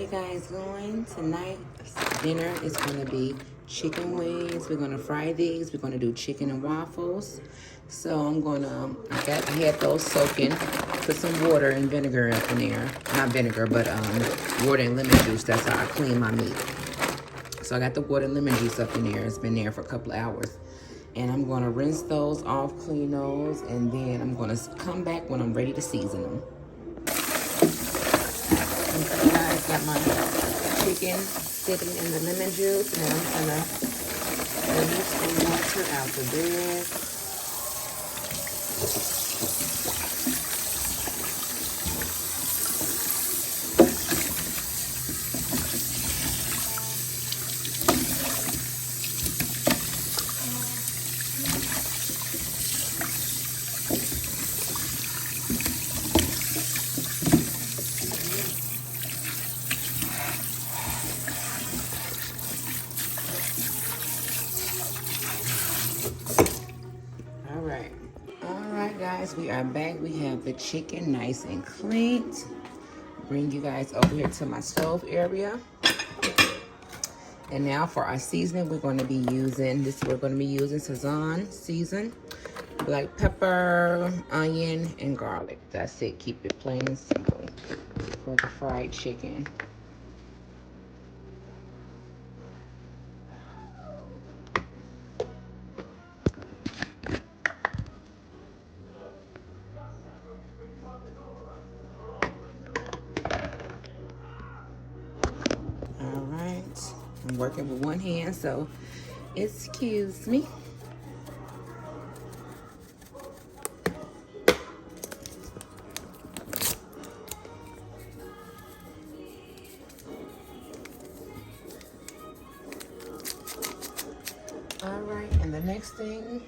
you guys doing? Tonight, dinner is going to be chicken wings. We're going to fry these. We're going to do chicken and waffles. So I'm going to, I had those soaking. Put some water and vinegar up in there. Not vinegar, but water and lemon juice. That's how I clean my meat. So I got the water and lemon juice up in there. It's been there for a couple of hours. And I'm going to rinse those off, clean those, and then I'm going to come back when I'm ready to season them. Okay, guys, got my chicken sitting in the lemon juice, and I'm going to release the water out the bed. Alright guys, we are back. We have the chicken nice and cleaned. Bring you guys over here to my stove area. And now for our seasoning, we're going to be using Sazon season, black pepper, onion, and garlic. That's it. Keep it plain and simple for the fried chicken. I'm working with one hand, so excuse me. All right, and the next thing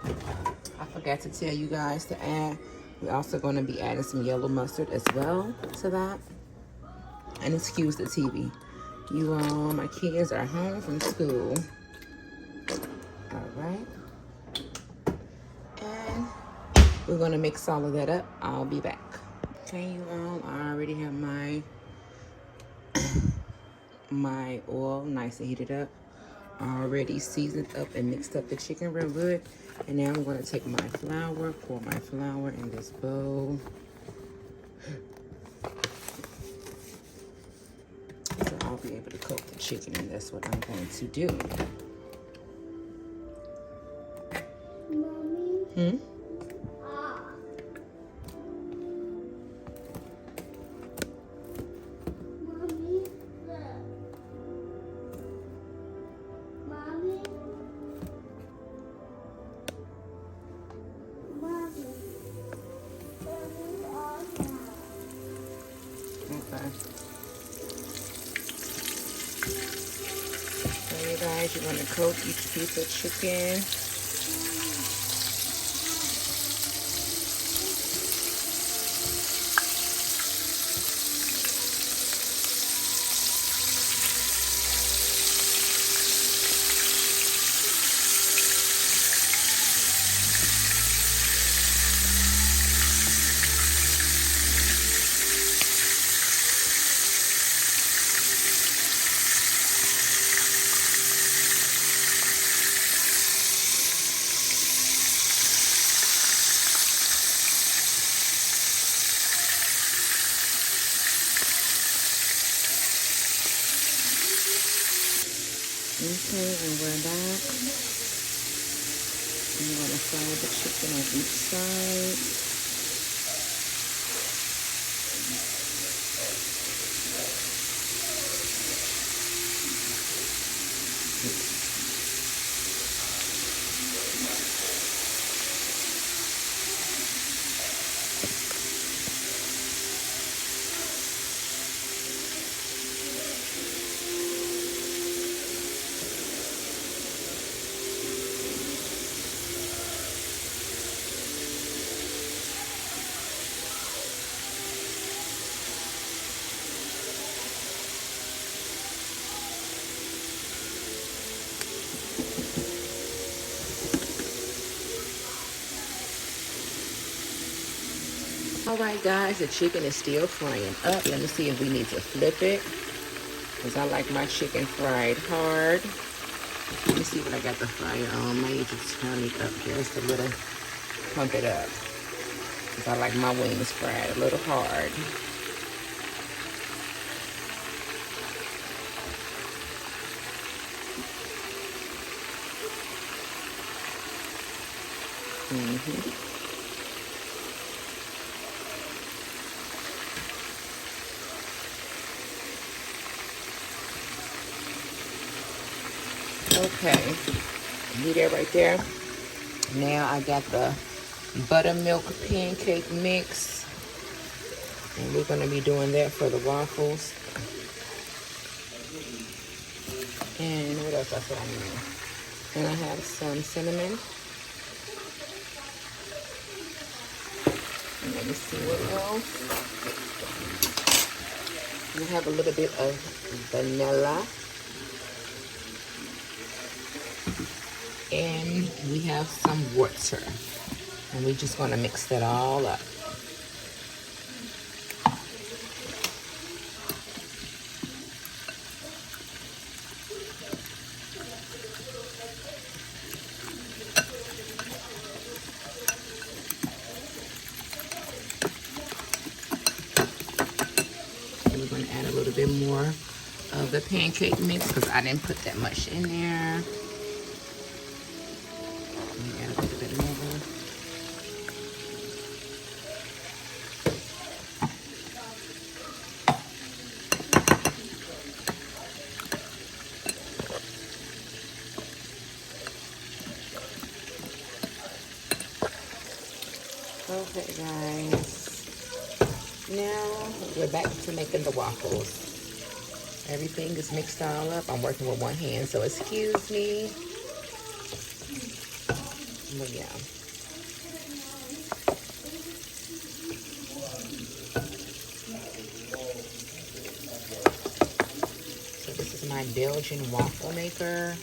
I forgot to tell you guys to add, we're also going to be adding some yellow mustard as well to that. And excuse the TV. You all, my kids are home from school. All right. And we're going to mix all of that up. I'll be back. Okay, you all, I already have my oil nice and heated up. I already seasoned up and mixed up the chicken real good. And now I'm going to take my flour, pour my flour in this bowl. So I'll be able to coat the chicken, and that's what I'm going to do. Mommy? So you guys, you're going to coat each piece of chicken. Okay, and we're back. I'm going to fry the chicken on each side. All right, guys, the chicken is still frying up. Let me see if we need to flip it. because I like my chicken fried hard. Let me see what I got the fryer on. I need to turn it up just a little, pump it up, because I like my wings fried a little hard. Okay, leave that right there. Now I got the buttermilk pancake mix, and we're going to be doing that for the waffles. And what else I said I need? And I have some cinnamon. And let me see what else. We have a little bit of vanilla. And we have some water. And we're just going to mix that all up. And we're going to add a little bit more of the pancake mix because I didn't put that much in there. Add a little bit more. Okay, guys. Now we're back to making the waffles. Everything is mixed all up. I'm working with one hand, so excuse me. But yeah. So this is my Belgian waffle maker.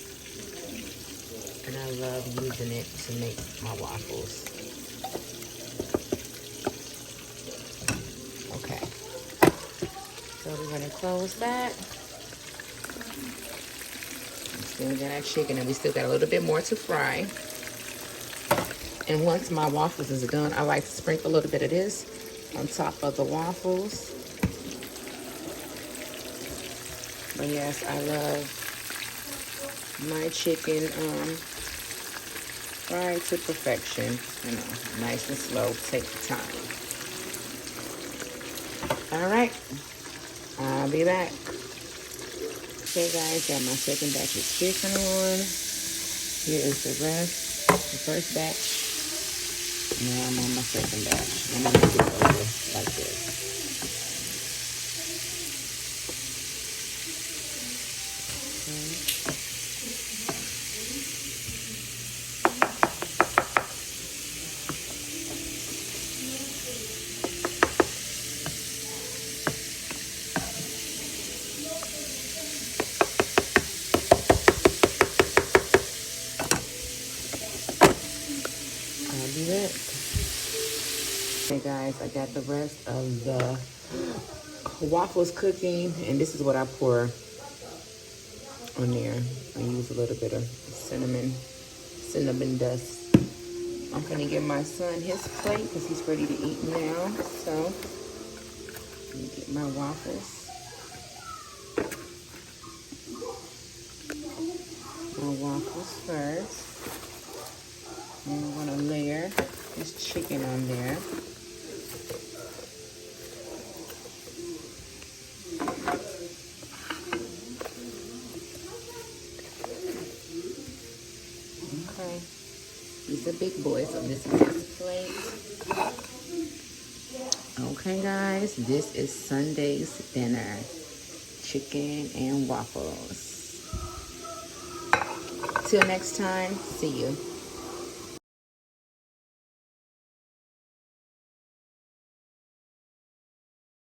And I love using it to make my waffles. Okay. So we're going to close that. Then we got our chicken, and we still got a little bit more to fry. And once my waffles is done, I like to sprinkle a little bit of this on top of the waffles. But yes, I love my chicken fried to perfection. You know, nice and slow. Take your time. All right, I'll be back. Okay, guys, got my second batch of chicken on. Here is the rest, the first batch. Now I'm on my second batch. I'm gonna do it over like this. I'll be back. Okay, guys, I got the rest of the waffles cooking, and this is what I pour on there. I use a little bit of cinnamon dust. I'm gonna give my son his plate because he's ready to eat now. So let me get my waffles. My waffles first. And I'm gonna layer this chicken on there. Okay. He's a big boy, so this is his plate. Okay, guys, this is Sunday's dinner. Chicken and waffles. Till next time, see you.